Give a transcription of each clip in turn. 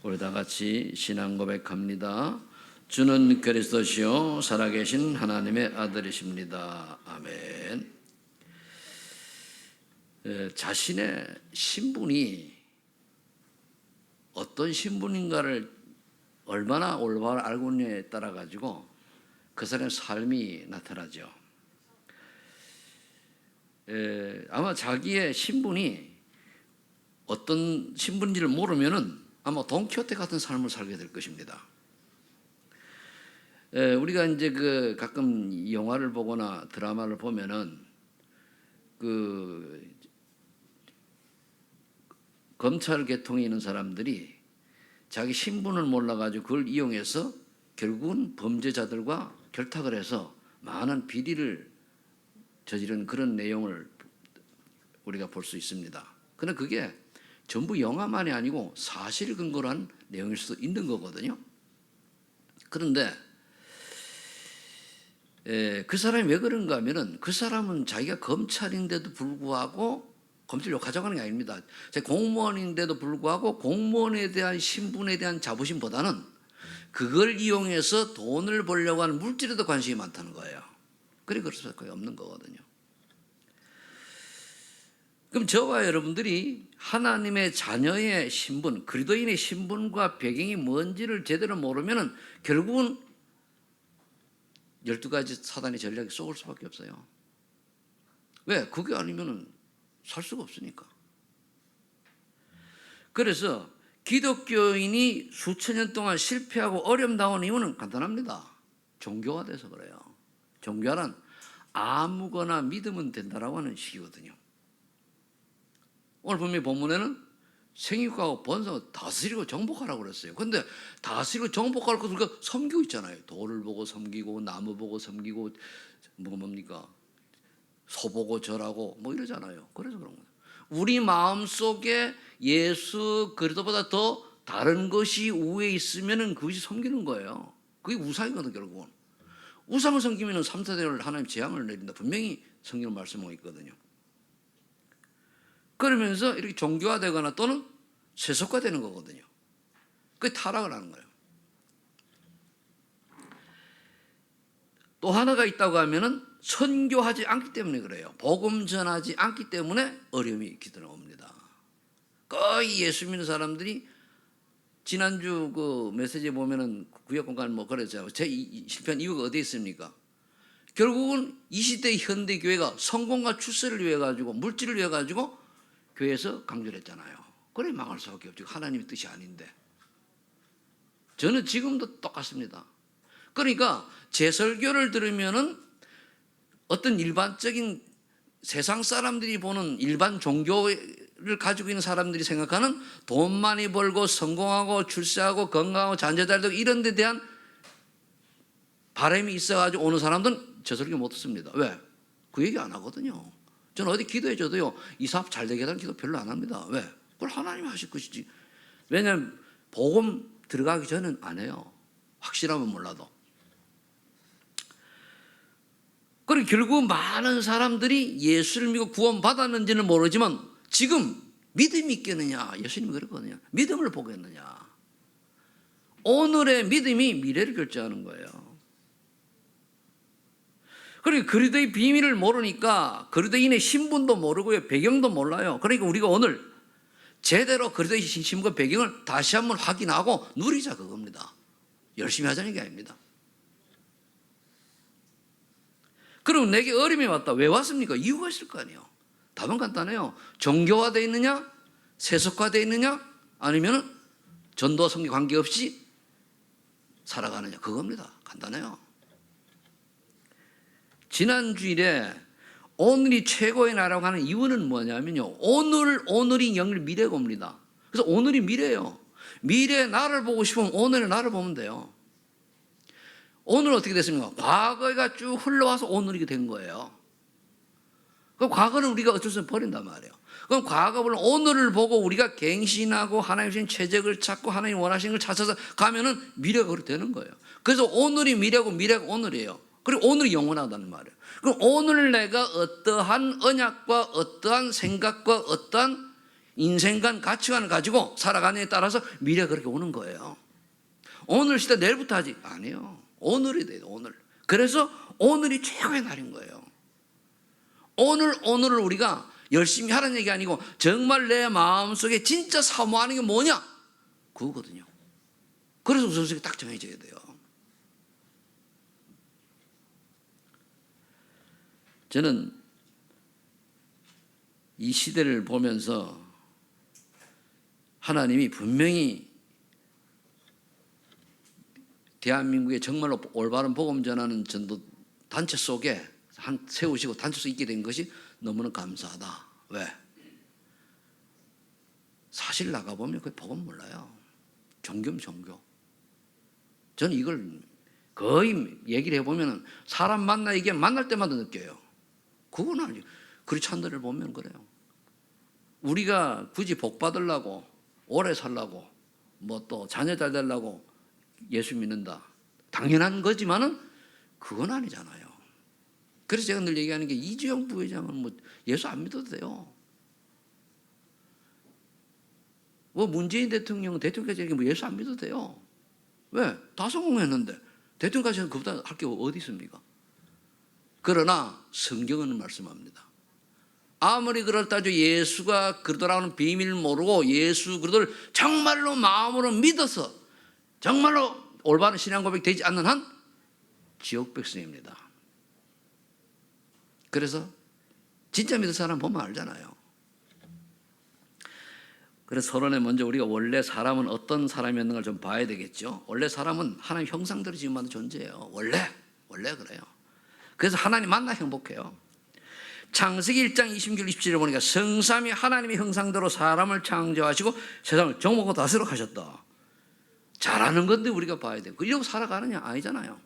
우리 다 같이 신앙 고백합니다. 주는 그리스도시요 살아계신 하나님의 아들이십니다. 아멘. 자신의 신분이 어떤 신분인가를 얼마나 올바로 알고 있느냐에 따라 가지고 그 사람의 삶이 나타나죠. 아마 자기의 신분이 어떤 신분인지를 모르면은 아마 돈키호테 같은 삶을 살게 될 것입니다. 우리가 이제 가끔 영화를 보거나 드라마를 보면은 검찰 계통에 있는 사람들이 자기 신분을 몰라가지고 그걸 이용해서 결국은 범죄자들과 결탁을 해서 많은 비리를 저지른 그런 내용을 우리가 볼 수 있습니다. 그런데 그게 전부 영화만이 아니고 사실 근거로 한 내용일 수도 있는 거거든요. 그런데 그 사람이 왜 그런가 하면은 그 사람은 자기가 검찰인데도 불구하고 검찰 욕하자고 하는 게 아닙니다. 공무원인데도 불구하고 공무원에 대한 신분에 대한 자부심보다는 그걸 이용해서 돈을 벌려고 하는 물질에도 관심이 많다는 거예요. 그래 그럴 수밖에 없는 거거든요. 그럼 저와 여러분들이 하나님의 자녀의 신분, 그리스도인의 신분과 배경이 뭔지를 제대로 모르면은 결국은 12가지 사단의 전략에 쏘을 수밖에 없어요. 왜? 그게 아니면은 살 수가 없으니까. 그래서 기독교인이 수천 년 동안 실패하고 어려움 당한 이유는 간단합니다. 종교가 돼서 그래요. 종교는 아무거나 믿으면 된다라고 하는 식이거든요. 오늘 분명히 본문에는 생육하고 번성하고 다스리고 정복하라고 그랬어요. 근데 다스리고 정복할 것을 우리가 섬기고 있잖아요. 돌을 보고 섬기고 나무 보고 섬기고 뭡니까? 소 보고 절하고 뭐 이러잖아요. 그래서 그런 거예요. 우리 마음속에 예수 그리스도보다 더 다른 것이 우에 있으면은 그것이 섬기는 거예요. 그게 우상이거든 결국은. 우상을 섬기면은 3, 4대를 하나님 재앙을 내린다. 분명히 성경 말씀하고 있거든요. 그러면서 이렇게 종교화되거나 또는 세속화되는 거거든요. 그게 타락을 하는 거예요. 또 하나가 있다고 하면은 선교하지 않기 때문에 그래요. 복음 전하지 않기 때문에 어려움이 기드러옵니다. 거의 예수 믿는 사람들이 지난주 그 메시지에 보면은 구약 공간 뭐 그랬잖아요. 제 실패한 이유가 어디에 있습니까? 결국은 이 시대 현대 교회가 성공과 출세를 위해 가지고 물질을 위해 가지고 교회에서 강조를 했잖아요. 그래 망할 수밖에 없죠. 하나님의 뜻이 아닌데. 저는 지금도 똑같습니다. 그러니까 제 설교를 들으면은 어떤 일반적인 세상 사람들이 보는 일반 종교를 가지고 있는 사람들이 생각하는 돈 많이 벌고 성공하고 출세하고 건강하고 자녀 잘 되고 이런 데 대한 바람이 있어가지고 오는 사람들은 제 설교 못 듣습니다. 왜? 그 얘기 안 하거든요. 저는 어디 기도해줘도요, 이 사업 잘 되게 해달라는 기도 별로 안 합니다. 왜? 그걸 하나님이 하실 것이지. 왜냐하면 복음 들어가기 전엔 안 해요. 확실하면 몰라도. 그리고 결국 많은 사람들이 예수를 믿고 구원받았는지는 모르지만 지금 믿음이 있겠느냐. 예수님이 그랬거든요. 믿음을 보겠느냐. 오늘의 믿음이 미래를 결정하는 거예요. 그리고 그리스도의 비밀을 모르니까 그리스도인의 신분도 모르고요. 배경도 몰라요. 그러니까 우리가 오늘 제대로 그리스도의 신분과 배경을 다시 한번 확인하고 누리자 그겁니다. 열심히 하자는 게 아닙니다. 그럼 내게 어려움이 왔다. 왜 왔습니까? 이유가 있을 거 아니에요. 답은 간단해요. 종교화되어 있느냐? 세속화되어 있느냐? 아니면 전도와 성교 관계없이 살아가느냐? 그겁니다. 간단해요. 지난 주일에 오늘이 최고의 나라고 하는 이유는 뭐냐면요. 오늘이 영일 미래가 옵니다. 그래서 오늘이 미래예요. 미래의 나를 보고 싶으면 오늘의 나를 보면 돼요. 오늘 어떻게 됐습니까? 과거가 쭉 흘러와서 오늘이 된 거예요. 그럼 과거는 우리가 어쩔 수 없이 버린단 말이에요. 그럼 과거를 오늘을 보고 우리가 갱신하고 하나님 주신 최적을 찾고 하나님 원하시는 걸 찾아서 가면은 미래가 그렇게 되는 거예요. 그래서 오늘이 미래고 미래가 오늘이에요. 그리고 오늘이 영원하다는 말이에요. 그럼 오늘 내가 어떠한 언약과 어떠한 생각과 어떠한 인생관 가치관을 가지고 살아가느냐에 따라서 미래가 그렇게 오는 거예요. 오늘 시대 내일부터 하지 아니에요. 오늘이 돼요. 오늘. 그래서 오늘이 최고의 날인 거예요. 오늘을 우리가 열심히 하라는 얘기 아니고 정말 내 마음속에 진짜 사모하는 게 뭐냐? 그거거든요. 그래서 우선순위가 딱 정해져야 돼요. 저는 이 시대를 보면서 하나님이 분명히 대한민국에 정말로 올바른 복음 전하는 전도 단체 속에 세우시고 단체 속에 있게 된 것이 너무나 감사하다. 왜? 사실 나가보면 그 복음 몰라요. 종교면 종교. 저는 이걸 거의 얘기를 해보면 사람 만나 이게 만날 때마다 느껴요. 그건 아니죠. 크리스찬들을 보면 그래요. 우리가 굳이 복 받으려고 오래 살라고 뭐 또 자녀 잘 되려고 예수 믿는다. 당연한 거지만은 그건 아니잖아요. 그래서 제가 늘 얘기하는 게 이주영 부회장은 뭐 예수 안 믿어도 돼요. 뭐 문재인 대통령은 대통령까지 뭐 예수 안 믿어도 돼요. 왜? 다 성공했는데 대통령까지는 그보다 할 게 어디 있습니까? 그러나 성경은 말씀합니다. 아무리 그렇다죠 예수가 그러더라는 비밀을 모르고 예수 그러들 정말로 마음으로 믿어서 정말로 올바른 신앙 고백 되지 않는 한 지옥 백성입니다. 그래서 진짜 믿을 사람 보면 알잖아요. 그래서 서론에 먼저 우리가 원래 사람은 어떤 사람이었는가를 좀 봐야 되겠죠. 원래 사람은 하나님 형상대로 지음받은 존재예요. 원래 그래요. 그래서 하나님 만나 행복해요. 창세기 1장 26절 27절 보니까 성삼이 하나님의 형상대로 사람을 창조하시고 세상을 정복하고 다스리도록 하셨다. 잘하는 건데 우리가 봐야 돼요. 그러려고 살아가느냐? 아니잖아요.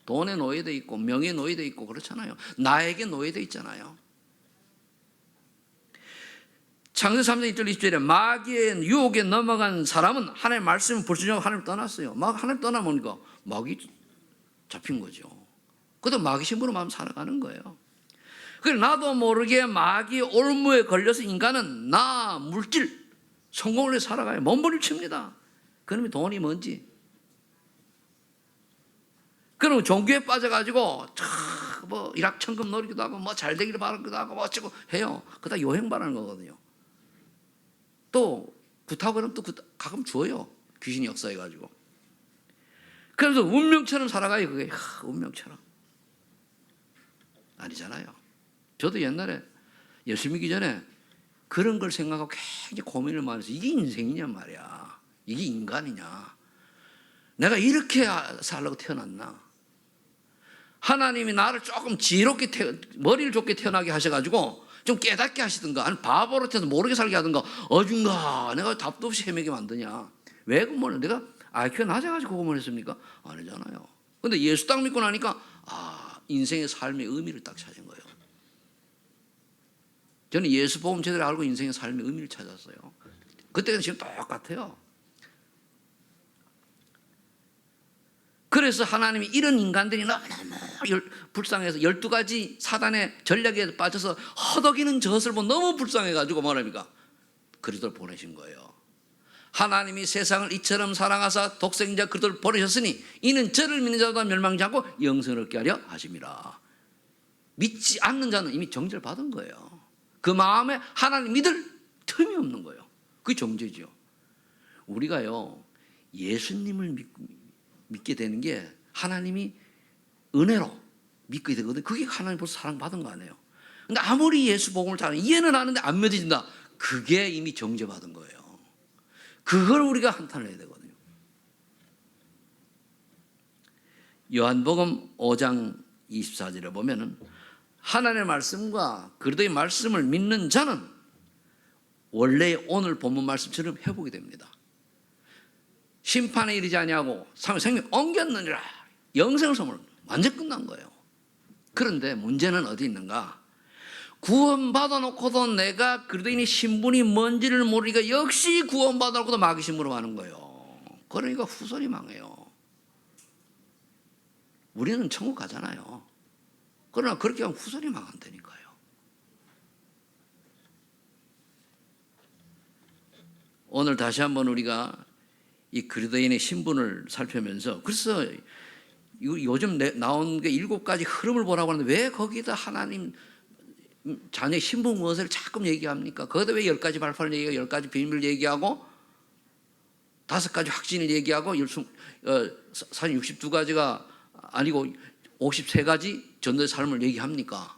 돈에 노예돼 있고 명예에 노예돼 있고 그렇잖아요. 나에게 노예돼 있잖아요. 창세기 3장 1절 20절에 마귀의 유혹에 넘어간 사람은 하나님의 말씀을 불순종하고 하나님을 떠났어요. 하나님 떠나보니까 마귀 잡힌 거죠. 그래도 마귀 신부로 마음 살아가는 거예요. 그래서 나도 모르게 마귀 올무에 걸려서 인간은 나 물질 성공을 위해 살아가요. 몸부림칩니다. 그놈이 돈이 뭔지. 그럼 종교에 빠져가지고 뭐 일확천금 노리기도 하고 뭐 잘되기를 바라기도 하고 뭐 어쩌고 해요. 그다 요행 바라는 거거든요. 또 구타고 그러면 또 가끔 줘요. 귀신이 역사해가지고. 그래서 운명처럼 살아가요. 그게 운명처럼. 아니잖아요. 저도 옛날에 예수 믿기 전에 그런 걸 생각하고 굉장히 고민을 많이 해서 이게 인생이냐 말이야. 이게 인간이냐. 내가 이렇게 살려고 태어났나. 하나님이 나를 조금 지혜롭게 머리를 좋게 태어나게 하셔가지고 좀 깨닫게 하시든가 아니 바보로 태어나서 모르게 살게 하든가 어딘가 내가 답도 없이 헤매게 만드냐. 왜 그걸 내가 IQ가 낮아가지고 그것만 했습니까? 아니잖아요. 근데 예수 딱 믿고 나니까 인생의 삶의 의미를 딱 찾은 거예요. 저는 예수 복음 제대로 알고 인생의 삶의 의미를 찾았어요. 그때가 지금 똑같아요. 그래서 하나님이 이런 인간들이 너무너무 불쌍해서 12가지 사단의 전략에 빠져서 허덕이는 젖을 보고 너무 불쌍해가지고 뭐랍니까? 그리스도를 보내신 거예요. 하나님이 세상을 이처럼 사랑하사 독생자 그리스도를 보내셨으니 이는 저를 믿는 자도 멸망치 않고 영생을 얻게 하려 하심이라. 믿지 않는 자는 이미 정죄를 받은 거예요. 그 마음에 하나님 믿을 틈이 없는 거예요. 그게 정죄죠. 우리가요 예수님을 믿게 되는 게 하나님이 은혜로 믿게 되거든요. 그게 하나님 벌써 사랑받은 거 아니에요. 근데 아무리 예수 복음을 잘 이해는 하는데 안 믿어진다. 그게 이미 정죄받은 거예요. 그걸 우리가 한탄을 해야 되거든요. 요한복음 5장 24절에 보면은 하나님의 말씀과 그리스도의 말씀을 믿는 자는 원래 오늘 본문 말씀처럼 회복이 됩니다. 심판에 이르지 아니하고 생명 옮겼느니라. 영생을 선물 완전 끝난 거예요. 그런데 문제는 어디 있는가? 구원받아 놓고도 내가 그리스도인의 신분이 뭔지를 모르니까 역시 구원받아 놓고도 마귀 신분으로 하는 거예요. 그러니까 후손이 망해요. 우리는 천국 가잖아요. 그러나 그렇게 하면 후손이 망한다니까요. 오늘 다시 한번 우리가 이 그리스도인의 신분을 살펴면서, 그래서 요즘 나온 게 7가지 흐름을 보라고 하는데 왜 거기다 하나님 자녀의 신분 무엇을 자꾸 얘기합니까? 거기다 왜 10가지 발판을 얘기하고 10가지 비밀을 얘기하고 5가지 확신을 얘기하고 62가지가 아니고 53가지 전도의 삶을 얘기합니까?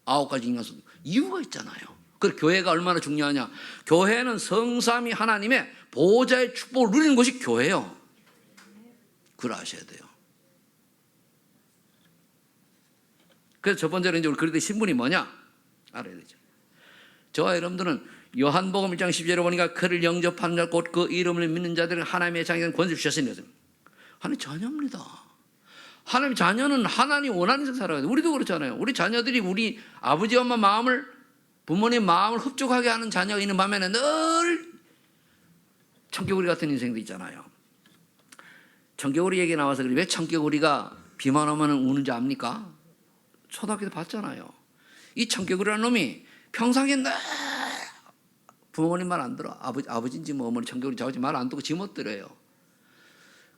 9가지 인간성. 이유가 있잖아요. 그 교회가 얼마나 중요하냐. 교회는 성삼위 하나님의 보호자의 축복을 누리는 것이 교회예요. 그걸 아셔야 돼요. 그래서 첫 번째로 이제 우리 그리스도의 신분이 뭐냐 알아야 되죠. 저와 여러분들은 요한복음 1장 10절에 보니까 그를 영접하는 자 곧 그 이름을 믿는 자들은 하나님의 자녀는 권세를 주셨으니 하나님 자녀입니다. 하나님 자녀는 하나님 원하는 데 살아야 돼요. 우리도 그렇잖아요. 우리 자녀들이 우리 아버지 엄마 마음을, 부모님 마음을 흡족하게 하는 자녀가 있는 반면에 늘 청개구리 같은 인생도 있잖아요. 청개구리 얘기 나와서 왜 청개구리가 비만 오면 우는지 압니까? 초등학교 때 봤잖아요. 이 청개구리라는 놈이 평상시에 늘 부모님 말 안 들어. 아버지인지 뭐 어머니 청개구리 자오지 말 안 듣고 지멋대로요.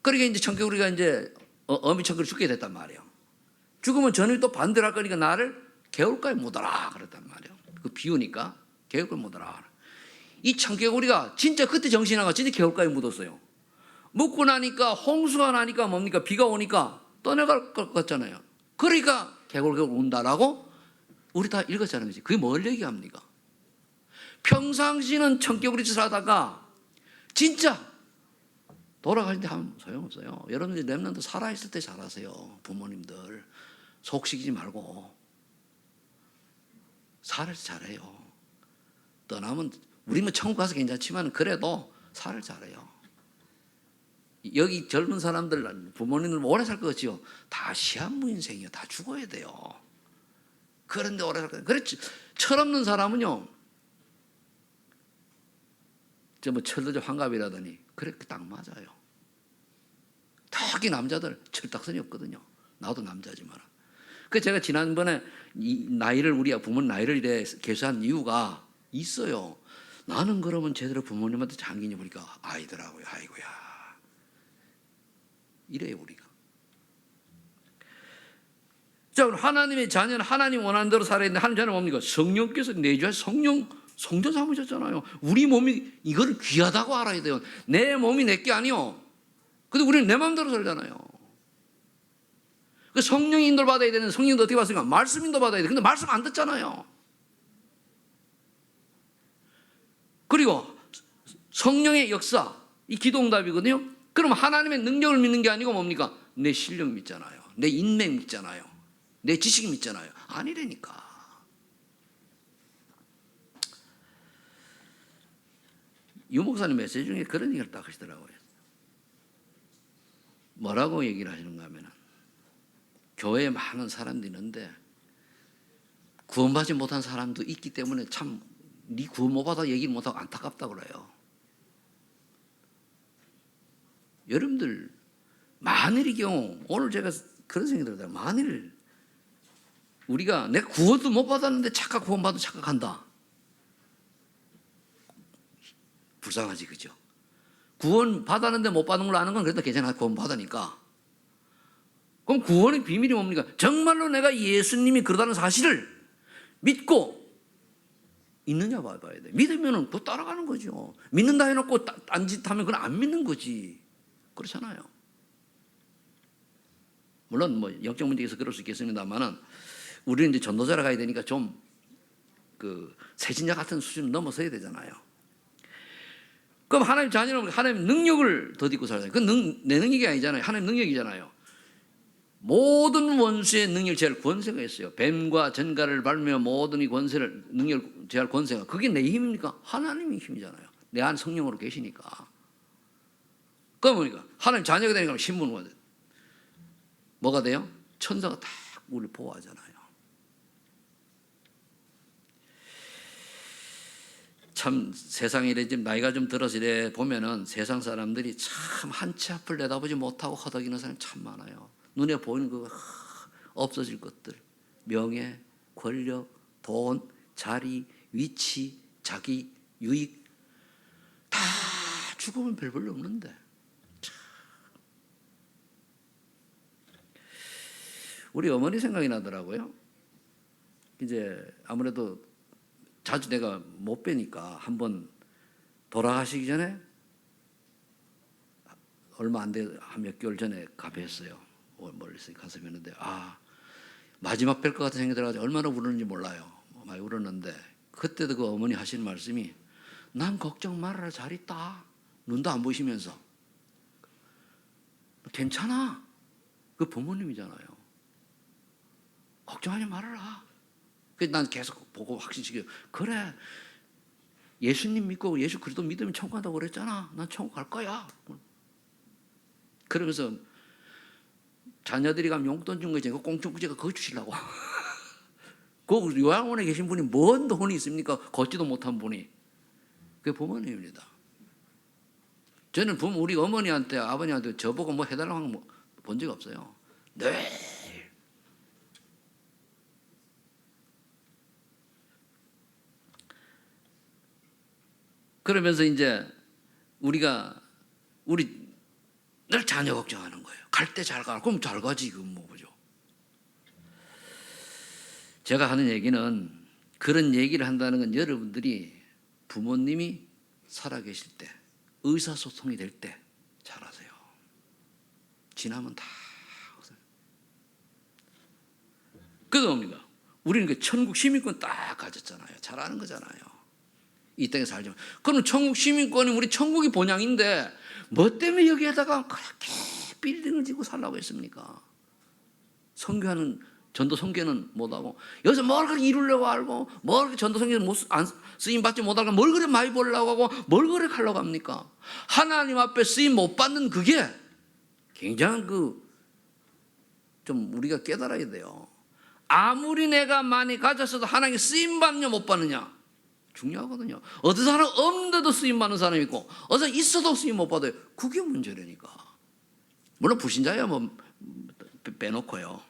그러니까 이제 청개구리가 이제 어미 청개구리 죽게 됐단 말이에요. 죽으면 저놈이 또 반대로 할 거니까 나를 개울가에 묻어라 그랬단 말이에요. 그 비우니까 개울가에 묻어라. 이 청개구리가 진짜 그때 정신이 나가 진짜 개울가에 묻었어요. 묻고 나니까 홍수가 나니까 뭡니까? 비가 오니까 떠내갈 것 같잖아요. 그러니까 개굴개굴 운다라고 우리 다 읽었잖아요. 그게 뭘 얘기합니까? 평상시는 청개구리 짓을 하다가 진짜 돌아가신데 하면 소용없어요. 여러분들이 렘넌트 살아있을 때 잘하세요. 부모님들 속 시키지 말고 살아서 잘해요. 떠나면 우리는 천국 가서 괜찮지만 그래도 살을 잘해요. 여기 젊은 사람들 부모님들 오래 살 것 같지요. 다 시한부 인생이에요. 다 죽어야 돼요. 그런데 오래 살 거예요. 그렇지. 철없는 사람은요. 저 뭐 철도저 환갑이라더니 그렇게 딱 맞아요. 특히 남자들 철딱선이 없거든요. 나도 남자지만. 그래서 제가 지난번에 이 나이를 우리 부모님 나이를 이래 계산한 이유가 있어요. 나는 그러면 제대로 부모님한테 잠기니 보니까 아이더라고요. 아이고야. 이래요 우리가. 자, 하나님의 자녀는 하나님 원하는 대로 살아야 되는데 하나님 자녀는 뭡니까? 성령께서 내주하신 성전 삼으셨잖아요. 우리 몸이 이거를 귀하다고 알아야 돼요. 내 몸이 내게 아니요. 근데 우리는 내 마음대로 살잖아요. 그 성령 인도를 받아야 되는데 성령도 어떻게 받습니까? 말씀 인도 받아야 돼. 근데 말씀 안 듣잖아요. 그리고 성령의 역사, 이 기도응답이거든요. 그럼 하나님의 능력을 믿는 게 아니고 뭡니까? 내 실력 믿잖아요. 내 인맥 믿잖아요. 내 지식 믿잖아요. 아니라니까. 유 목사님 메시지 중에 그런 얘기를 딱 하시더라고요. 뭐라고 얘기를 하시는가 하면 교회에 많은 사람들이 있는데 구원받지 못한 사람도 있기 때문에 참 네 구원 못 받아 얘기를 못하고 안타깝다고 그래요. 여러분들 만일의 경우 오늘 제가 그런 생각이 들어요. 만일 우리가 내가 구원도 못 받았는데 구원받아 착각한다. 불쌍하지 그죠? 구원 받았는데 못 받은 걸로 아는 건 그래도 괜찮아. 구원 받으니까. 그럼 구원의 비밀이 뭡니까? 정말로 내가 예수님이 그러다는 사실을 믿고 있느냐 봐야 돼. 믿으면 그거 따라가는 거죠. 믿는다 해놓고 딴짓하면 그건 안 믿는 거지. 그렇잖아요. 물론 뭐 영적 문제에서 그럴 수 있겠습니다만은 우리는 이제 전도자라 가야 되니까 좀 그 세진자 같은 수준을 넘어서야 되잖아요. 그럼 하나님 자녀는 하나님 능력을 덧입고 살아야 돼요. 그건 내 능력이 아니잖아요. 하나님 능력이잖아요. 모든 원수의 능력을 제할 권세가 있어요. 뱀과 전갈을 밟으며 모든 이 권세를 능력을 제할 권세가 그게 내 힘입니까? 하나님의 힘이잖아요. 내 안 성령으로 계시니까. 그럼 뭡니까? 하나님 자녀가 되니까 신분은 뭐가 돼요? 천사가 딱 우리를 보호하잖아요. 참 세상에 이래 지금 나이가 좀 들어서 이래 보면은 세상 사람들이 참 한 치 앞을 내다보지 못하고 허덕이는 사람이 참 많아요. 눈에 보이는 거 없어질 것들, 명예, 권력, 돈, 자리, 위치, 자기 유익 다 죽으면 별 볼일 없는데. 우리 어머니 생각이 나더라고요. 이제 아무래도 자주 내가 못 뵈니까 한번 돌아가시기 전에 얼마 안 돼, 한 몇 개월 전에 가뵀어요. 멀리서 가서 뵀는데, 마지막 뵐 것 같은 생각이 들어가지고 얼마나 울었는지 몰라요. 많이 울었는데, 그때도 그 어머니 하시는 말씀이, 난 걱정 말아라, 잘 있다. 눈도 안 보시면서. 괜찮아. 그 부모님이잖아요. 걱정하지 말아라. 그래서 난 계속 보고 확신시켜요. 그래, 예수님 믿고 예수 그리스도 믿으면 천국 간다고 그랬잖아. 난 천국 갈 거야. 그러면서 자녀들이 가면 용돈 준 거 있잖아요. 공중부제가 그거 주시려고. 그 요양원에 계신 분이 뭔 돈이 있습니까? 걷지도 못한 분이. 그게 부모님입니다. 저는 우리 어머니한테 아버님한테 저보고 뭐 해달라고 한 거 본 적 없어요. 네. 그러면서 이제 우리 늘 자녀 걱정하는 거예요. 갈 때 잘 가. 그럼 잘 가지. 그건 뭐 그죠. 제가 하는 얘기는 그런 얘기를 한다는 건 여러분들이 부모님이 살아계실 때 의사소통이 될 때 잘하세요. 지나면 다 그래서 뭡니까? 우리는 그 천국 시민권 딱 가졌잖아요. 잘하는 거잖아요. 이 땅에 살지만. 그럼 천국 시민권이 우리 천국이 본향인데 뭐 때문에 여기에다가 그렇게 빌딩을 짓고 살라고 했습니까? 선교하는 전도 선교는 못하고 여기서 뭘 그렇게 이루려고 알고 뭘 그렇게 전도 선교는 쓰임 받지 못하고 뭘 그래 많이 벌려고 하고 뭘 그래 하려고 합니까? 하나님 앞에 쓰임 못 받는 그게 굉장한 좀 우리가 깨달아야 돼요. 아무리 내가 많이 가졌어도 하나님께 쓰임 받느냐 못 받느냐 중요하거든요. 어떤 사람 없는데도 쓰임 받는 사람이 있고 어떤 있어도 쓰임 못 받아요. 그게 문제라니까. 물론 불신자야 뭐 빼놓고요.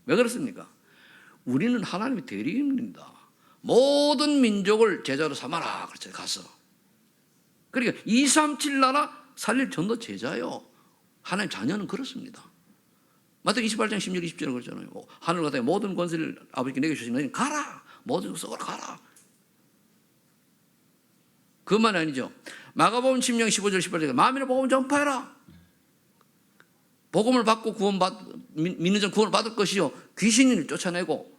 왜 그렇습니까? 우리는 하나님의 대리인입니다. 모든 민족을 제자로 삼아라. 그렇죠. 가서. 그러니까 237 나라 살릴 전도 제자요. 하나님 자녀는 그렇습니다. 마태복음 28장 16, 20절에 그러잖아요. 하늘 같은 모든 권세를 아버지께 내게 주시니 가라. 모든 썩으로 가라. 그것만 아니죠. 마가복음 10장 15절 18절에 마음이나 복음을 전파해라. 복음을 받고 믿는 자 구원을 받을 것이요. 귀신을 쫓아내고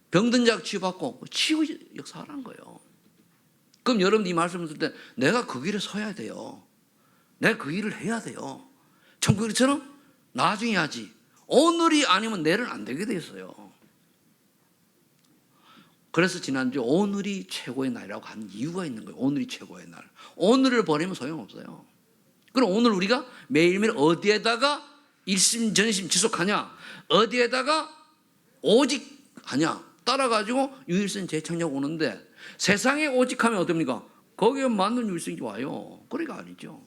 병든 자 치유받고 치유 역사하라는 거예요. 그럼 여러분이 이 말씀을 들을 때 내가 그 길에 서야 돼요. 내가 그 일을 해야 돼요. 천국처럼 나중에 하지. 오늘이 아니면 내일은 안 되게 돼 있어요. 그래서 지난주 오늘이 최고의 날이라고 한 이유가 있는 거예요. 오늘이 최고의 날. 오늘을 버리면 소용없어요. 그럼 오늘 우리가 매일매일 어디에다가 일심전심 지속하냐, 어디에다가 오직 하냐 따라가지고 유일성 재창작 오는데 세상에 오직하면 어떻습니까? 거기에 맞는 유일성이 와요. 그러니까 아니죠.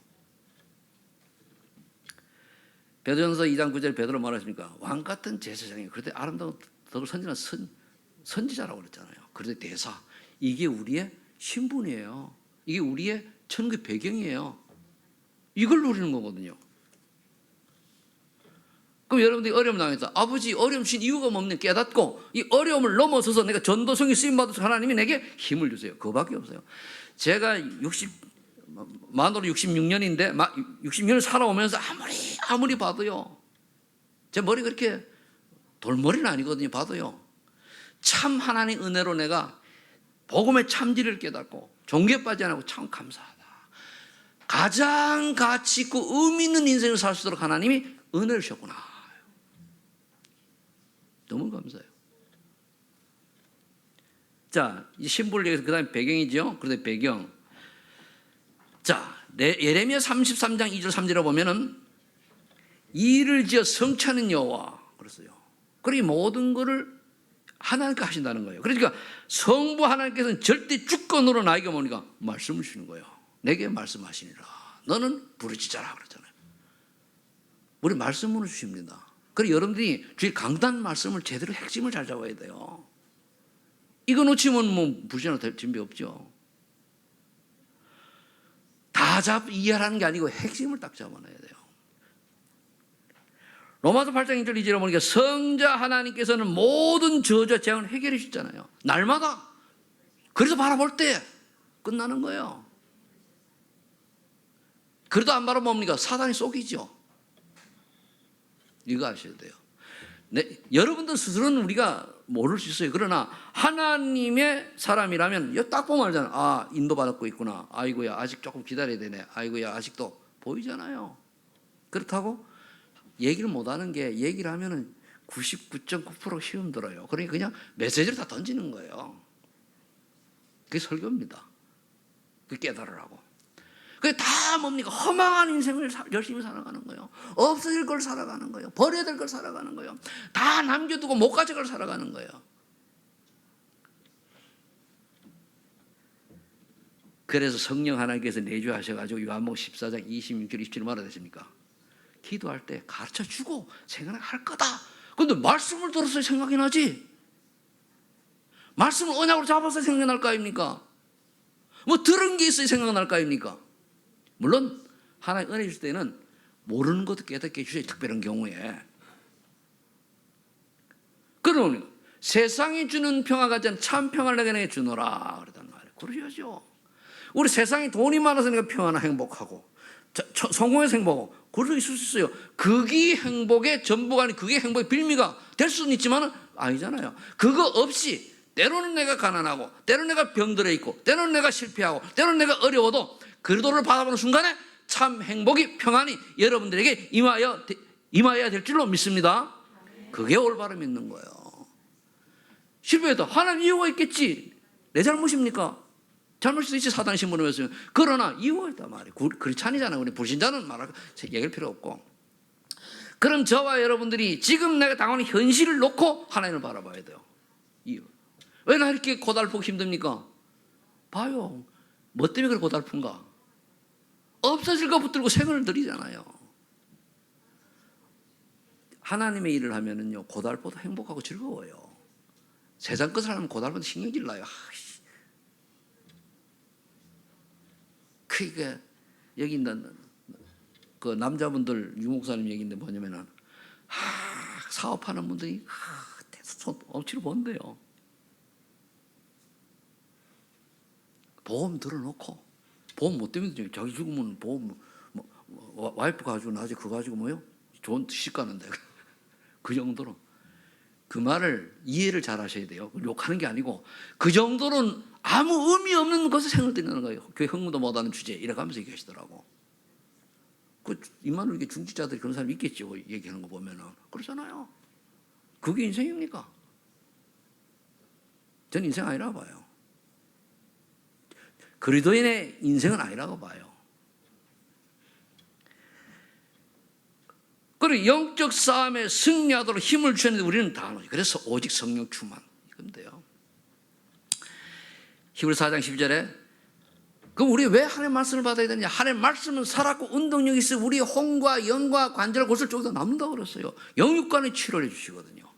베드로전서 2장 9절 베드로 말하십니까? 왕 같은 제사장이 그런데 아름다운 더불 선지자는 선지자라고 그랬잖아요. 그런데 대사 이게 우리의 신분이에요. 이게 우리의 천국의 배경이에요. 이걸 노리는 거거든요. 그럼 여러분들이 어려움 당했다. 아버지 어려움 신 이유가 없는 깨닫고 이 어려움을 넘어서서 내가 전도성이 쓰임받아서 하나님이 내게 힘을 주세요. 그거밖에 없어요. 제가 만으로 66년인데 66년을 살아오면서 아무리 봐도요. 제 머리 그렇게 돌머리는 아니거든요. 봐도요. 참 하나님 은혜로 내가 복음의 참지를 깨닫고 종교에 빠지지 않고 참 감사하다. 가장 가치 있고 의미 있는 인생을 살 수 있도록 하나님이 은혜를 주셨구나. 너무 감사해요. 자, 이 신부를 얘기해서 그 다음에 배경이죠. 그런데 배경. 자, 예레미야 33장 2절 3절에 보면은 이를 지어 성취하는 여호와 그랬어요. 그러니 모든 것을 하나님께 하신다는 거예요. 그러니까 성부 하나님께서는 절대 주권으로 나에게 오니까 말씀을 주시는 거예요. 내게 말씀하시니라. 너는 부르짖어라 그러잖아요. 우리 말씀을 주십니다. 그리고 여러분들이 주일 강단 말씀을 제대로 핵심을 잘 잡아야 돼요. 이거 놓치면 뭐 불신할 준비 없죠. 다 이해하는 게 아니고 핵심을 딱 잡아내야 돼요. 로마서 8장 1절 2절에 보니까 성자 하나님께서는 모든 저주와 재앙을 해결해 주잖아요. 날마다. 그래서 바라볼 때 끝나는 거예요. 그래도 안 바라보면 뭡니까? 사단이 속이죠. 이거 아셔야 돼요. 여러분들 스스로는 우리가 모를 수 있어요. 그러나 하나님의 사람이라면 이거 딱 보면 알잖아요. 아, 인도받고 있구나. 아이고야, 아직 조금 기다려야 되네. 아이고야, 아직도 보이잖아요. 그렇다고 얘기를 못하는 게, 얘기를 하면은 99.9% 시험 들어요. 그러니까 그냥 메시지를 다 던지는 거예요. 그게 설교입니다. 그 깨달으라고. 그게 다 뭡니까? 허망한 인생을 열심히 살아가는 거예요. 없어질 걸 살아가는 거예요. 버려야 될 걸 살아가는 거예요. 다 남겨두고 못 가져갈 걸 살아가는 거예요. 그래서 성령 하나님께서 내주하셔가지고 요한복음 14장 26절 27절 뭐라 되십니까? 기도할 때 가르쳐주고 생각할 거다. 근데 말씀을 들어서 생각이 나지. 말씀을 언약으로 잡아서 생각날 거 아닙니까? 뭐 들은 게 있어야 생각날 거 아닙니까? 물론 하나님 은혜 주실 때는 모르는 것도 깨닫게 해주셔야 특별한 경우에. 그러면 세상이 주는 평화 같지 않은 참 평화를 내게 주노라 그러단 말이에요. 그러셔야죠. 우리 세상에 돈이 많아서 내가 평안하고 행복하고 성공해서 행복하고 그럴 수 있을 수 있어요. 그게 행복의 전부가 아닌 그게 행복의 빌미가 될 수는 있지만 아니잖아요. 그거 없이 때로는 내가 가난하고 때로는 내가 병들어 있고 때로는 내가 실패하고 때로는 내가 어려워도 그리도를 바라보는 순간에 참 행복이 평안이 여러분들에게 임하여야 될 줄로 믿습니다. 그게 올바로 믿는 거예요. 실패해도 하나님 이유가 있겠지. 내 잘못입니까? 잘못일 수도 있지. 사단이 심부름했으면. 그러나 이유가 있단 말이에요. 그렇지 아니잖아요. 우리 불신자는 얘기할 필요 없고. 그럼 저와 여러분들이 지금 내가 당하는 현실을 놓고 하나님을 바라봐야 돼요. 이유. 왜 나 이렇게 고달프고 힘듭니까? 봐요. 뭐 때문에 그렇게 고달픈가? 없어질 거 붙들고 생을 들이잖아요. 하나님의 일을 하면은요, 고달프도 행복하고 즐거워요. 세상 것을 하면 고달프도 신경질 나요. 그러니까 여기 있는 그 남자분들 유목사님 얘기인데 뭐냐면은 사업하는 분들이 손 엄치로 번대요. 보험 들어놓고 보험 못 때문에 자기 죽으면 보험 와이프 가지고 나중에 그거 가지고 뭐요? 좋은 식 가는데 그 정도로 그 말을 이해를 잘 하셔야 돼요. 욕하는 게 아니고 그 정도는 아무 의미 없는 것을 생각을 듣는 거예요. 교회 흥분도 못하는 주제 이래 가면서 얘기하시더라고. 그 이만으로 이게 중직자들이 그런 사람이 있겠죠. 얘기하는 거 보면은 그렇잖아요. 그게 인생입니까? 전 인생 아니라고 봐요. 그리스도인의 인생은 아니라고 봐요. 그리고 영적 싸움에 승리하도록 힘을 주셨는데 우리는 다 하는 거죠. 그래서 오직 성령 충만 이건데요. 히브리서 4장 12절에 그럼 우리 왜 하나님의 말씀을 받아야 되느냐? 하나님의 말씀은 살았고 운동력이 있어 우리의 혼과 영과 관절 곳을 쪽에서 남는다고 그랬어요. 영육간의 치료를 해주시거든요.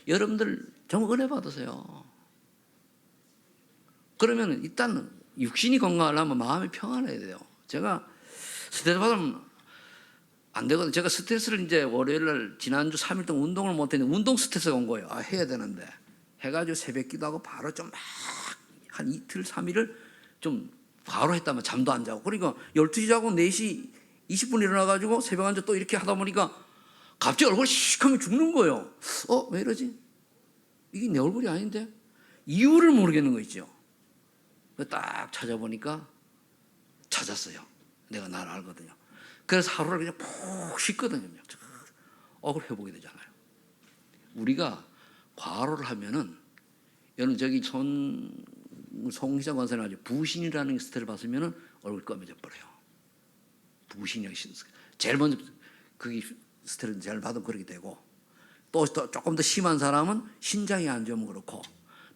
여러분들 정말 은혜 받으세요. 그러면 일단 육신이 건강하려면 마음이 평안해야 돼요. 제가 스트레스 받으면 안 되거든요. 제가 스트레스를 이제 월요일날 지난주 3일 동안 운동을 못했는데 운동 스트레스가 온 거예요. 해야 되는데 해가지고 새벽 기도하고 바로 좀 막 한 이틀 3일을 좀 바로 했다면 잠도 안 자고 그러니까 12시 자고 4시 20분 일어나가지고 새벽 앉아 또 이렇게 하다 보니까 갑자기 얼굴이 시커멓게 죽는 거예요. 왜 이러지? 이게 내 얼굴이 아닌데? 이유를 모르겠는 거 있죠. 딱 찾아보니까 찾았어요. 내가 나를 알거든요. 그래서 하루를 그냥 푹 쉬거든요. 그걸 회복이 되잖아요. 우리가 과로를 하면은 여러분 저기 송희자 권사님 아주 부신이라는 스타일을 봤으면은 얼굴 검해져 버려요. 부신이 제일 먼저 그게 스타일을 잘 받으면 그렇게 되고 또 조금 더 심한 사람은 신장이 안 좋으면 그렇고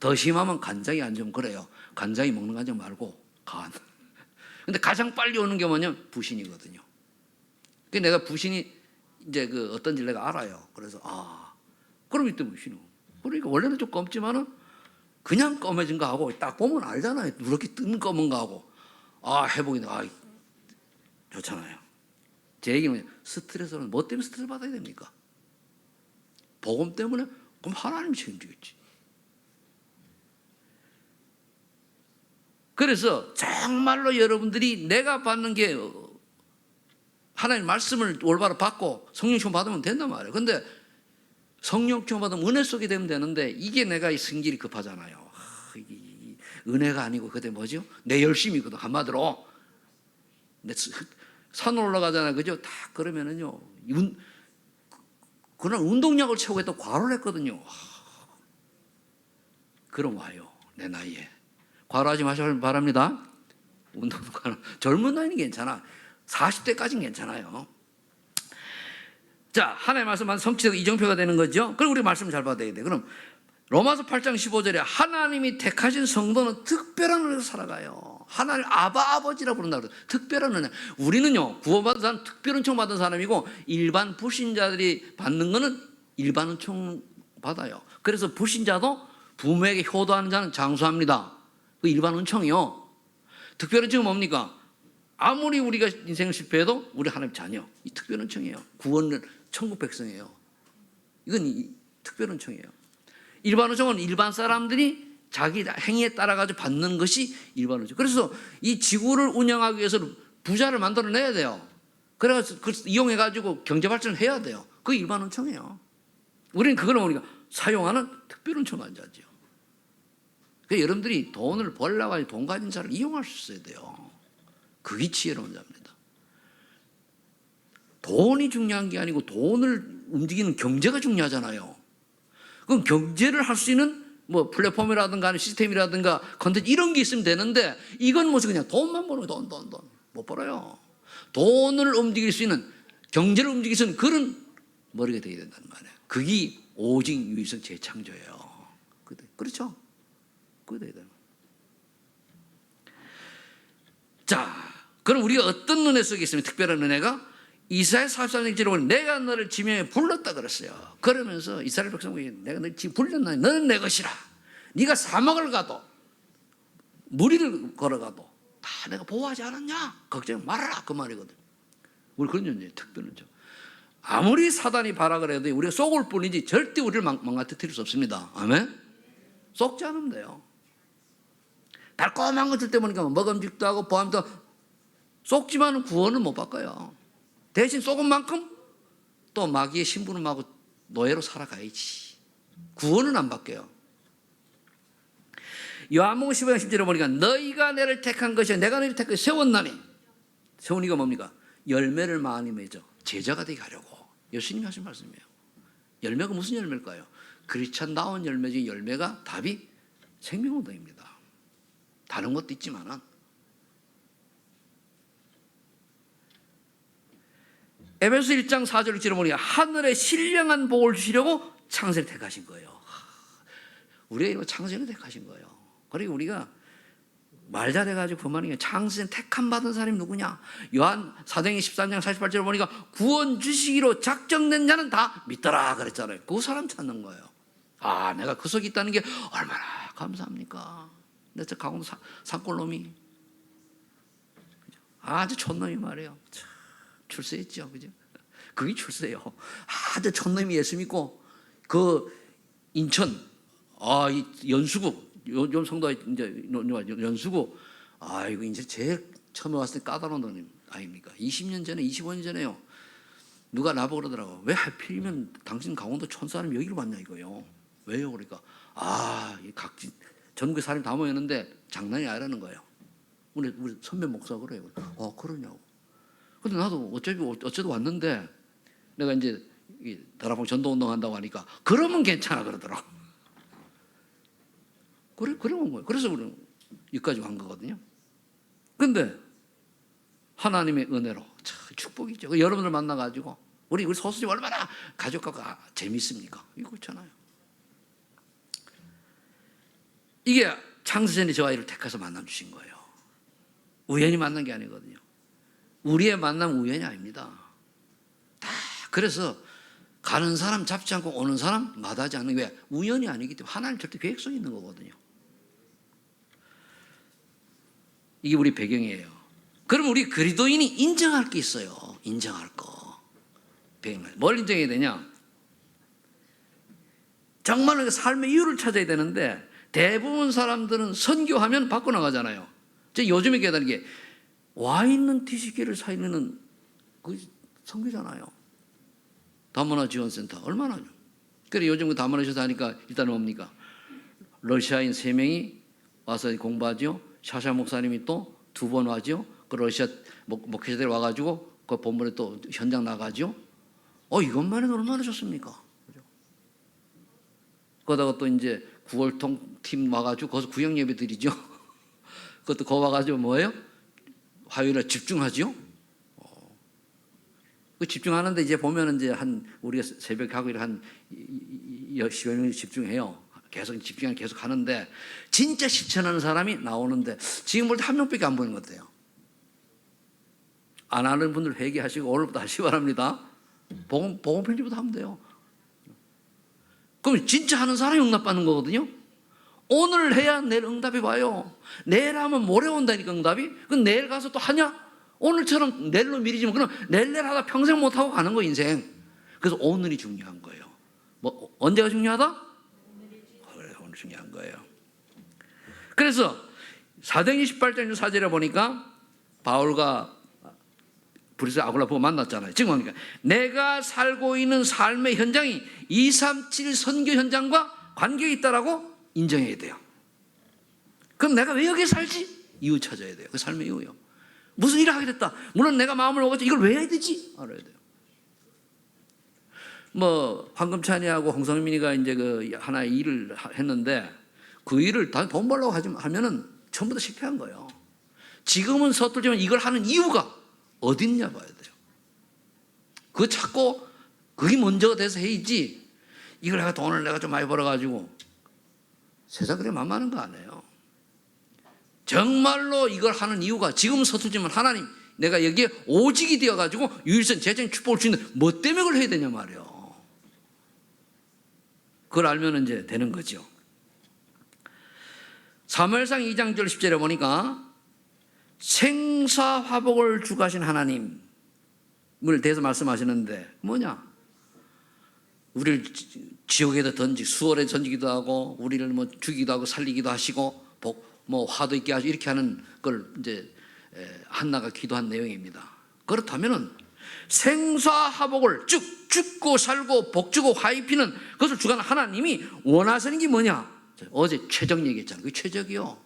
더 심하면 간장이 안 좋으면 그래요. 간장이 먹는 간장 말고 간. 근데 가장 빨리 오는 게 뭐냐면 부신이거든요. 그 내가 부신이 이제 그 어떤지 내가 알아요. 그래서 그럼 이때 부신이. 그러니까 원래는 좀 검지만은 그냥 검해진 거 하고 딱 보면 알잖아요. 누렇게 뜬 검은 거 하고 회복이 좋잖아요. 제 얘기는 스트레스는 뭐 때문에 스트레스 받아야 됩니까? 복음 때문에? 그럼 하나님이 책임지겠지. 그래서 정말로 여러분들이 내가 받는 게 하나님 말씀을 올바로 받고 성령 충만 받으면 된단 말이에요. 근데 성령 충만 받으면 은혜 속에 되면 되는데 이게 내가 성질이 급하잖아요. 이게 은혜가 아니고 그때 뭐죠? 내 열심이거든. 한마디로 산 올라가잖아요. 그죠? 다 그러면은요. 그날 운동약을 채우고 했다 과로를 했거든요. 그럼 와요. 내 나이에. 과로하지 마시길 바랍니다. 운동도 과로. 젊은 나이는 괜찮아. 40대까지는 괜찮아요. 자, 하나님의 말씀만 성취되고 이정표가 되는 거죠. 그럼 우리 말씀 잘 받아야 돼. 그럼 로마서 8장 15절에 하나님이 택하신 성도는 특별한 은혜로 살아가요. 하나님 아버지라고 부른다 그래요. 특별한 은혜. 우리는요, 구원받은 사람, 특별 은총 받은 사람이고 일반 불신자들이 받는 거는 일반 은총 받아요. 그래서 불신자도 부모에게 효도하는 자는 장수합니다. 그 일반 은총이요. 특별 은총은 뭡니까? 아무리 우리가 인생을 실패해도 우리 하나님 자녀. 이 특별 은총이에요. 구원은 천국 백성이에요. 이건 특별 은총이에요. 일반 은총은 일반 사람들이 자기 행위에 따라 가지고 받는 것이 일반 은총. 그래서 이 지구를 운영하기 위해서는 부자를 만들어내야 돼요. 그래서 그걸 이용해 가지고 경제 발전을 해야 돼요. 그게 일반 은총이에요. 우리는 그걸 우리가 사용하는 특별 은총한 자죠. 그래서 여러분들이 돈을 벌려고 돈 가진 자를 이용할 수 있어야 돼요. 그게 지혜로운 자입니다. 돈이 중요한 게 아니고 돈을 움직이는 경제가 중요하잖아요. 그럼 경제를 할 수 있는 뭐 플랫폼이라든가 시스템이라든가 컨텐츠 이런 게 있으면 되는데 이건 무슨 그냥 돈만 버는 돈 못 벌어요. 돈을 움직일 수 있는 경제를 움직일 수 있는 그런 머리가 되어야 된다는 말이에요. 그게 오직 유일성 재창조예요. 그렇죠? 그거 돼야 돼요. 자, 그럼 우리가 어떤 은혜 속에 있으면 특별한 은혜가 이사야 44장 1절에 보면 내가 너를 지명해 불렀다 그랬어요. 그러면서 이스라엘 백성에게 내가 너를 불렀나니 너는 내 것이라. 네가 사막을 가도 무리를 걸어가도 다 내가 보호하지 않았냐? 걱정 말아라 그 말이거든. 우리 그런 존재예요. 특별은죠. 아무리 사단이 발악을 해도 우리가 속을 뿐이지 절대 우리를 망가뜨릴 수 없습니다. 아멘? 속지 않으면 돼요. 달콤한 것들 때문에 먹음직도 하고 보암도 속지만 구원은 못 바꿔요. 대신 속은 만큼 또 마귀의 신분을 하고 노예로 살아가야지. 구원은 안 바뀌어요. 요한복음 15장 10절에 보니까 너희가 내를 택한 것이 내가 너희를 택하여 세웠나니 세운 이가 뭡니까? 열매를 많이 맺어 제자가 되게 하려고. 예수님이 하신 말씀이에요. 열매가 무슨 열매일까요? 그리스도다운 열매지. 열매가 답이 생명운동입니다. 다른 것도 있지만은 에베소 1장 4절을 찔러보니까 하늘에 신령한 복을 주시려고 창세를 택하신 거예요. 우리가 창세를 택하신 거예요. 그리고 우리가 말 잘해가지고 그만한 게 창세는 택함 받은 사람이 누구냐? 요한 사도행전 13장 48절을 보니까 구원 주시기로 작정된 자는 다 믿더라 그랬잖아요. 그 사람 찾는 거예요. 아, 내가 그 속에 있다는 게 얼마나 감사합니까? 내 저 강원도 산골놈이 아주 촌놈이 말이에요. 출세했죠, 그죠? 그게 출세예요. 아주 촌놈이 예수 믿고 그 인천 이 연수구 요 성도 이제 연수구 이거 이제 제일 처음에 왔을 때 까다로운 놈 아닙니까? 20년 전에 25년 전에요. 누가 나보고 그러더라고. 왜 하필이면 당신 강원도 촌 사람이 여기로 왔냐 이거요. 왜요? 그러니까 각 전국에 사람이 다 모였는데 장난이 아니라는 거예요. 우리 선배 목사가 그래요. 그러냐고. 근데 나도 어째도 왔는데 내가 이제 다락방 전도운동 한다고 하니까 그러면 괜찮아 그러더라고. 그러면 거예요. 그래서 우리는 여기까지 간 거거든요. 근데 하나님의 은혜로 참 축복이죠. 여러분들 만나가지고 우리 소수지 얼마나 가족과 재밌습니까? 이거 그렇잖아요. 이게 창세전에 저와 이를 택해서 만남 주신 거예요. 우연히 만난 게 아니거든요. 우리의 만남 우연이 아닙니다. 다 그래서 가는 사람 잡지 않고 오는 사람 마다하지 않는 게 우연이 아니기 때문에 하나님 절대 계획성이 있는 거거든요. 이게 우리 배경이에요. 그럼 우리 그리스도인이 인정할 게 있어요. 인정할 거. 뭘 인정해야 되냐? 정말로 삶의 이유를 찾아야 되는데 대부분 사람들은 선교하면 바꿔나가잖아요. 제가 요즘에 깨달은 게 와 있는 뒤집개를 살리는 그 선교잖아요. 다문화 지원센터 얼마나. 그래 요즘 그 다문화 지원센터 하니까 일단 뭡니까? 러시아인 3명이 와서 공부하죠. 샤샤 목사님이 또 2번 와죠. 그 러시아 목회자들 와가지고 그 본문에 또 현장 나가죠. 이것만 해도 얼마나 좋습니까? 그러다가 또 이제 9월통 팀 와가지고 거기서 구역 예배 드리죠. 그것도 거 와가지고 뭐예요? 화요일에 집중하죠. 그 집중하는데 이제 보면은 이제 우리가 새벽 하고 한 10여 명이 집중해요. 계속 집중하는 계속 하는데 진짜 실천하는 사람이 나오는데 지금 볼 때 한 명밖에 안 보이는 것 같아요. 안 하는 분들 회개하시고 오늘부터 하시기 바랍니다. 복음 편지부터 하면 돼요. 그럼 진짜 하는 사람이 응답받는 거거든요. 오늘 해야 내일 응답이 와요. 내일 하면 모레 온다니까 응답이. 그럼 내일 가서 또 하냐? 오늘처럼 내일로 미리지만 그럼 내일 하다 평생 못하고 가는 거 인생. 그래서 오늘이 중요한 거예요. 언제가 중요하다? 오늘 중요한 거예요. 그래서 사도행전 18장 4절에 보니까 바울과 브리스라 아굴라 보고 만났잖아요. 지금 보니까 내가 살고 있는 삶의 현장이 237 선교 현장과 관계가 있다라고 인정해야 돼요. 그럼 내가 왜 여기에 살지? 이유 찾아야 돼요. 그 삶의 이유요. 무슨 일을 하게 됐다. 물론 내가 마음을 먹었지. 이걸 왜 해야 되지? 알아야 돼요. 황금찬이하고 홍성민이가 이제 그 하나의 일을 했는데 그 일을 다 돈 벌려고 하면은 전부 다 실패한 거예요. 지금은 서툴지만 이걸 하는 이유가 어딨냐 봐야 돼요. 그거 찾고 그게 먼저가 돼서 해야지. 이걸 내가 좀 많이 벌어가지고 세상 그래 만만한 거 아니에요. 정말로 이걸 하는 이유가 지금은 서툴지만 하나님 내가 여기에 오직이 되어가지고 유일선 재정 축복을 주는데 뭐 때문에 그걸 해야 되냐 말이에요. 그걸 알면 이제 되는 거죠. 사무엘상 2장 10절에 보니까 생사화복을 주가신 하나님을 대해서 말씀하시는데 뭐냐? 우리를 지옥에다 수월에 던지기도 하고 우리를 죽이기도 하고 살리기도 하시고 화도 있게 하시고 이렇게 하는 걸 이제 한나가 기도한 내용입니다. 그렇다면은 생사화복을 쭉 죽고 살고 복주고 화 입히는 그것을 주관하는 하나님이 원하시는 게 뭐냐? 어제 최적 얘기했잖아요. 그게 최적이요.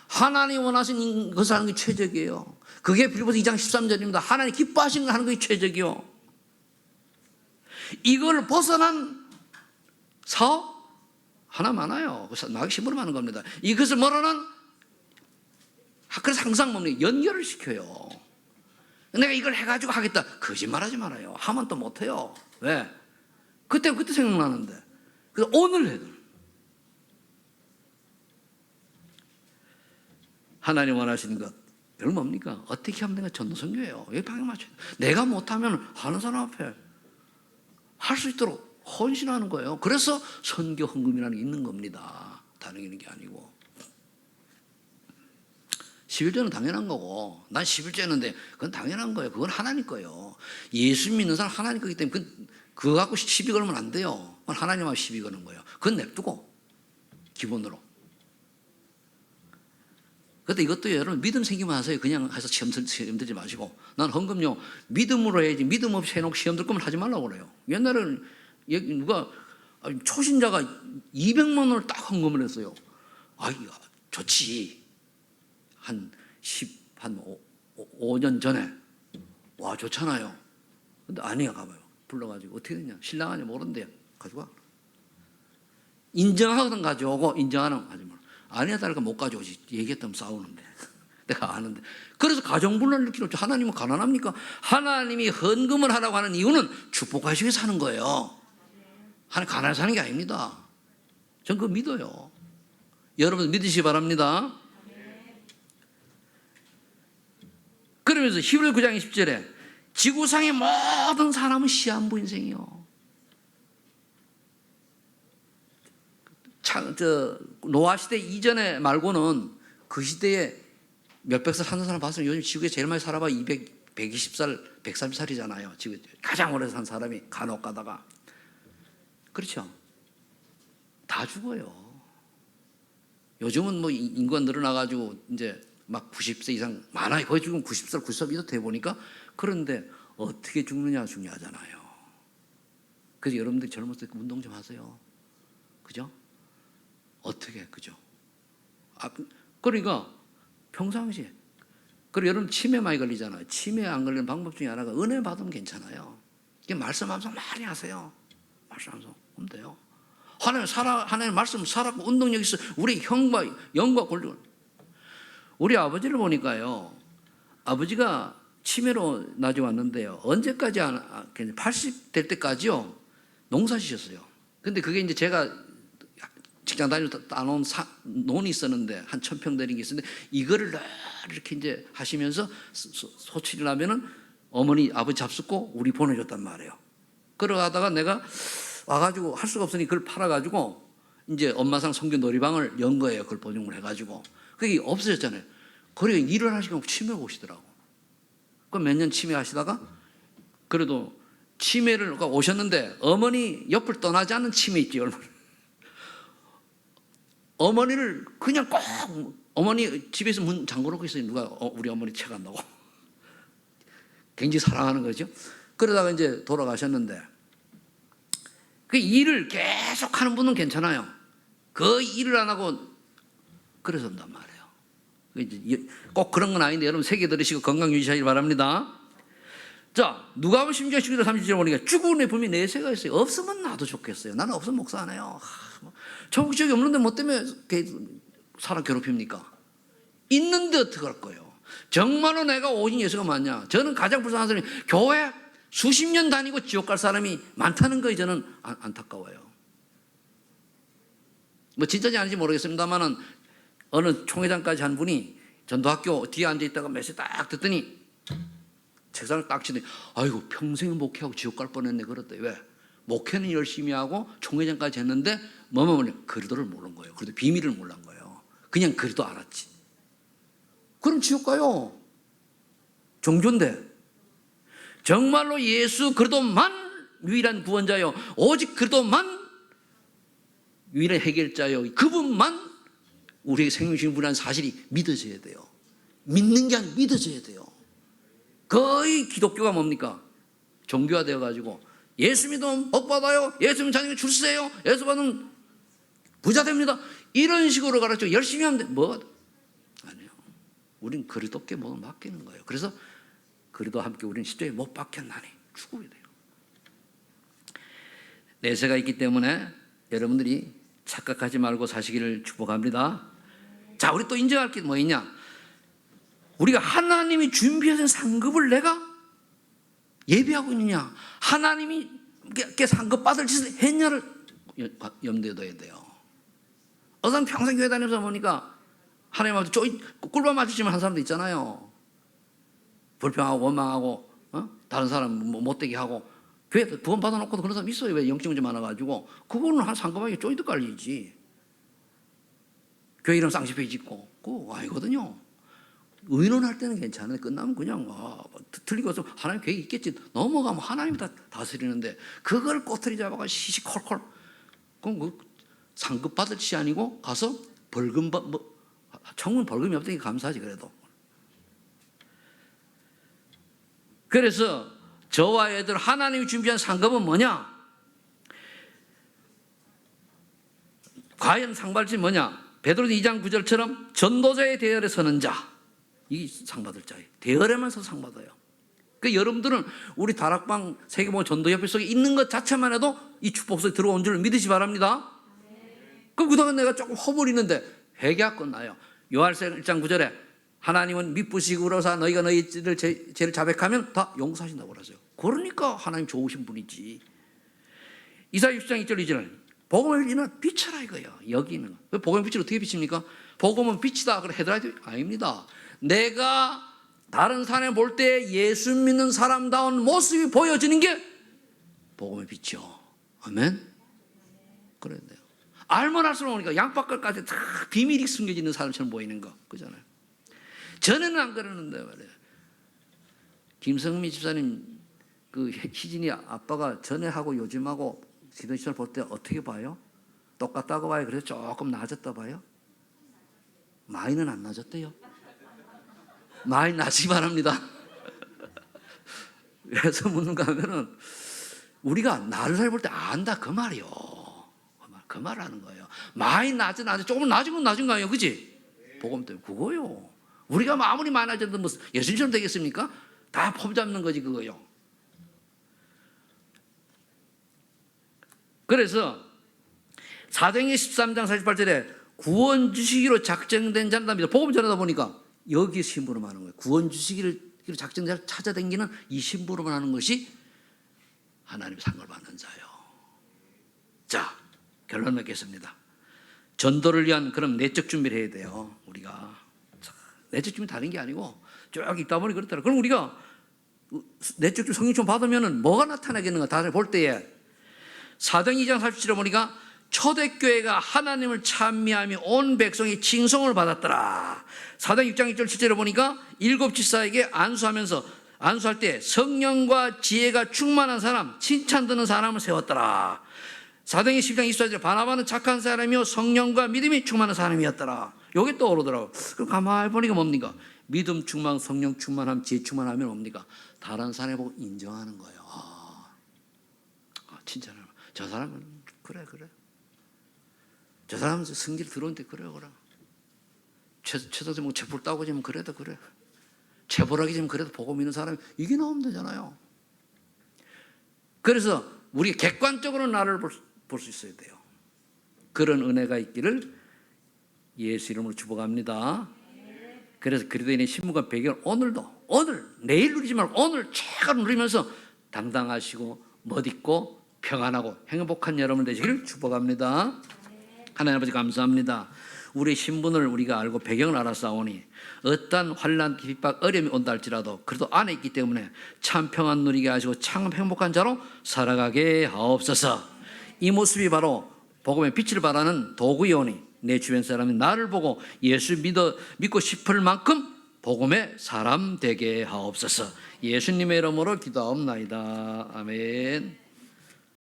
하나님 원하시는 것을 하는 게 최적이에요. 그게 빌립보서 2장 13절입니다. 하나님 기뻐하시는 걸 하는 게 최적이요. 이걸 벗어난 사업 하나 많아요. 나하기 심부름 하는 겁니다. 이것을 뭐라는 그래서 항상 연결을 시켜요. 내가 이걸 해가지고 하겠다. 거짓말하지 말아요. 하면 또 못해요. 왜? 그때 생각나는데. 그래서 오늘 해도 하나님 원하시는 것 별로 뭡니까? 어떻게 하면 내가 전도선교예요. 왜 방향 맞춰요? 내가 못하면 하는 사람 앞에 할 수 있도록 헌신하는 거예요. 그래서 선교 헌금이라는 게 있는 겁니다. 다른 게 아니고. 11조는 당연한 거고 난 11조 했는데 그건 당연한 거예요. 그건 하나님 거예요. 예수 믿는 사람 하나님 거기 때문에 그거 갖고 시비 걸면 안 돼요. 그건 하나님하고 시비 거는 거예요. 그건 냅두고 기본으로. 그런데 이것도 여러분 믿음 생기면 하세요. 그냥 해서 시험 들지 마시고 난 헌금요 믿음으로 해야지 믿음 없이 해놓고 시험 들 거면 하지 말라고 그래요. 옛날에는 누가 초신자가 200만 원을 딱 헌금을 했어요. 좋지. 한 5년 전에 와 좋잖아요. 근데 아니야 가봐요. 불러가지고 어떻게 되냐 신랑하냐 모른대요. 가져와. 인정하거든 가져오고 인정하는 하지 마. 아니야 다를까 못 가져오지. 얘기했다면 싸우는데 내가 아는데. 그래서 가정분란을 일으키는 거죠. 하나님은 가난합니까? 하나님이 헌금을 하라고 하는 이유는 축복하시기 위해서 하는 거예요. 하나님 가난해서 하는 게 아닙니다. 전 그거 믿어요. 여러분 믿으시기 바랍니다. 그러면서 히브리 9장 20절에 지구상의 모든 사람은 시한부 인생이요. 노아 시대 이전에 말고는 그 시대에 몇백 살 사는 사람 봤으면 요즘 지구에 제일 많이 살아봐 120살, 130살이잖아요. 지금 가장 오래 산 사람이 간혹 가다가. 그렇죠? 다 죽어요. 요즘은 뭐 인구가 늘어나가지고 이제 막 90세 이상 많아요. 거의 지금 90살, 90살 돼 보니까. 그런데 어떻게 죽느냐 중요하잖아요. 그래서 여러분들이 젊었을 때 운동 좀 하세요. 그죠? 어떻게, 그죠? 그러니까 평상시에. 그리고 여러분 치매 많이 걸리잖아요. 치매 안 걸리는 방법 중에 하나가 은혜 받으면 괜찮아요. 말씀하면서 많이 하세요. 말씀하면서 하면 돼요. 하나님 말씀 살았고 운동력 있어. 우리 형과 영과 권리. 우리 아버지를 보니까요. 아버지가 치매로 나중에 왔는데요. 언제까지 80 될 때까지요. 농사 지셨어요. 근데 그게 이제 제가 직장 다니면서 따놓은 논이 있었는데 한 1000평 되는 게 있었는데 이거를 이렇게 이제 하시면서 소치를 하면은 어머니 아버지 잡숫고 우리 보내줬단 말이에요. 그러다가 내가 와가지고 할 수가 없으니 그걸 팔아가지고 이제 엄마상 성교 놀이방을 연 거예요. 그걸 보증을 해가지고 그게 없어졌잖아요. 그리고 일을 하시고 치매가 오시더라고. 그 몇 년 치매 하시다가 그래도 치매를 오셨는데 어머니 옆을 떠나지 않는 치매 있지 얼마나. 어머니를 그냥 꼭 어머니 집에서 문 잠궈놓고 있어요. 누가 우리 어머니 책 한다고. 굉장히 사랑하는 거죠. 그러다가 이제 돌아가셨는데 그 일을 계속 하는 분은 괜찮아요. 그 일을 안 하고 그래서 온단 말이에요. 꼭 그런 건 아닌데 여러분 새겨 들으시고 건강 유지하시기 바랍니다. 자, 누가복음 10장 12절 30절 보니까 죽음의 품이 내세가 있어요. 없으면 나도 좋겠어요. 나는 없으면 목사 안 해요. 정국적이 없는데 뭐 때문에 사람 괴롭힙니까? 있는데 어떡할 거예요? 정말로 내가 오신 예수가 맞냐? 저는 가장 불쌍한 사람이 교회 수십 년 다니고 지옥 갈 사람이 많다는 거에 저는 안타까워요. 뭐 진짜인지 아닌지 모르겠습니다만은 어느 총회장까지 한 분이 전도학교 뒤에 앉아있다가 메시지 딱 듣더니 책상을 딱 치더니 아이고 평생 목회하고 지옥 갈 뻔했네 그랬대. 왜? 목회는 열심히 하고 총회장까지 했는데 뭐뭐 그리도를 모르는 거예요. 그래도 비밀을 몰란 거예요. 그냥 그리도 알았지. 그럼 지옥 가요. 종교인데 정말로 예수 그리도만 유일한 구원자요. 오직 그리도만 유일한 해결자요. 그분만 우리에게 생명 주신 분이라는 사실이 믿어져야 돼요. 믿는 게 아니라 믿어져야 돼요. 거의 기독교가 뭡니까? 종교화 되어가지고 예수 믿으면 복 받아요. 예수 믿으면 자녀가 줄 세요. 예수 받으면 부자 됩니다. 이런 식으로 가르쳐 열심히 하면 돼. 뭐? 아니에요. 우린 그리스도께 모두 맡기는 거예요. 그래서 그리스도와 함께 우리는 십자가에 못 박혔나니 죽어야 돼요. 내세가 있기 때문에 여러분들이 착각하지 말고 사시기를 축복합니다. 자, 우리 또 인정할 게 뭐 있냐? 우리가 하나님이 준비하신 상급을 내가 예비하고 있느냐? 하나님이 상급 받을 짓을 했냐를 염두에 둬야 돼요. 어떤 사람 평생 교회 다니면서 보니까 하나님 앞에 꿀밤 맞추지만 한 사람도 있잖아요. 불평하고 원망하고 다른 사람 못되게 하고 교회 구원 받아놓고도 그런 사람 있어요. 왜 영적 문제 많아가지고 그거는 한 상급하게 쪼이듯 깔리지. 교회 이름 쌍시페이 짓고 그거 아니거든요. 의논할 때는 괜찮은데 끝나면 그냥 틀리고 해서 하나님 계획이 있겠지. 넘어가면 하나님이 다 다스리는데 그걸 꼬투리 잡아가 시시콜콜 그럼 그 상급 받을 짓이 아니고 가서 벌금 청문 벌금이 없다니 감사하지. 그래도 그래서 저와 애들 하나님이 준비한 상급은 뭐냐? 과연 상 받을 짓이 뭐냐? 베드로서 2장 9절처럼 전도자의 대열에 서는 자, 이 상 받을 자예요. 대열에만 서서 상 받아요. 그 여러분들은 우리 다락방 세계보험 전도협회 속에 있는 것 자체만 해도 이 축복 속에 들어온 줄 믿으시 바랍니다. 그럼 그동안 내가 조금 허물이는데 회개가 끝나요. 요한일서 1장 9절에 하나님은 미쁘시고 그러사 너희가 너희 죄를 자백하면 다 용서하신다고 그러세요. 그러니까 하나님 좋으신 분이지. 이사야 60장 1절 2절 복음의 빛은 비춰라 이거예요. 여기 있는 거. 복음의 빛을 어떻게 비칩니까? 복음은 빛이다. 그래 헤드라이트 아닙니다. 내가 다른 사람을 볼 때 예수 믿는 사람다운 모습이 보여지는 게 복음의 빛이요. 아멘. 그래야 돼요. 알면 할수록 오니까 양박걸까지 다 비밀이 숨겨져 있는 사람처럼 보이는 거 그잖아요. 전에는 안 그러는데 말이에요. 김성미 집사님 그 희진이 아빠가 전에하고 요즘하고 기도 시절 볼 때 어떻게 봐요? 똑같다고 봐요? 그래서 조금 나아졌다 봐요? 많이는 안 나아졌대요. 많이 나아지기 바랍니다. 그래서 묻는가 하면은 우리가 나를 살 볼 때 안다 그 말이요. 그 말 하는 거예요. 많이 나아져 조금 나아진 건 나아진 거 아니에요, 그지? 복음 때문에 그거요. 우리가 아무리 많아져도 뭐 예수님처럼 되겠습니까? 다 폼 잡는 거지 그거요. 그래서 사도행전 13장 48절에 구원 주시기로 작정된 자랍니다. 복음 전하다 보니까 여기 신부로만 하는 거예요. 구원 주시기로 작정된 자를 찾아다니는 이 신부로만 하는 것이 하나님 상을 받는 자요. 자, 결론 맺겠습니다. 전도를 위한 그런 내적 준비를 해야 돼요. 우리가 내적 준비 다른 게 아니고 쭉 있다 보니 그렇더라. 그럼 우리가 내적 준비 성령 좀 받으면은 뭐가 나타나겠는가? 다들 볼 때에 사도행전 2장 47에 보니까 초대교회가 하나님을 찬미하며 온 백성이 칭송을 받았더라. 사도행전 6장 1절 7절에 보니까 7 지사에게 안수할 때 성령과 지혜가 충만한 사람, 칭찬 듣는 사람을 세웠더라. 사도행전 10장 24절에 바나바는 착한 사람이요 성령과 믿음이 충만한 사람이었더라. 요게 떠오르더라고. 그럼 가만히 보니까 뭡니까? 믿음 충만, 성령 충만함, 지혜 충만하면 뭡니까? 다른 사람을 보고 인정하는 거예요. 칭찬하는 거예요. 저 사람은 그래. 저 사람은 성질 들어오는데 그래. 최소한 뭐 체불 따고 지면 그래도 그래. 체불하기 지면 그래도 보고 믿는 사람이 이게 나오면 되잖아요. 그래서 우리 객관적으로 나를 볼 수 있어야 돼요. 그런 은혜가 있기를 예수 이름으로 축복합니다. 그래서 그리스도인의 신분과 배경을 오늘 내일 누리지 말고 오늘 최가 누리면서 당당하시고 멋있고 평안하고 행복한 여러분 되시기를 축복합니다. 하나님 아버지 감사합니다. 우리의 신분을 우리가 알고 배경을 알아싸우니 어떠한 환난, 핍박, 어려움이 온다 할지라도 그래도 안에 있기 때문에 참 평안 누리게 하시고 참 행복한 자로 살아가게 하옵소서. 이 모습이 바로 복음의 빛을 발하는 도구이오니 내 주변 사람이 나를 보고 예수 믿고 싶을 만큼 복음의 사람 되게 하옵소서. 예수님의 이름으로 기도하옵나이다. 아멘.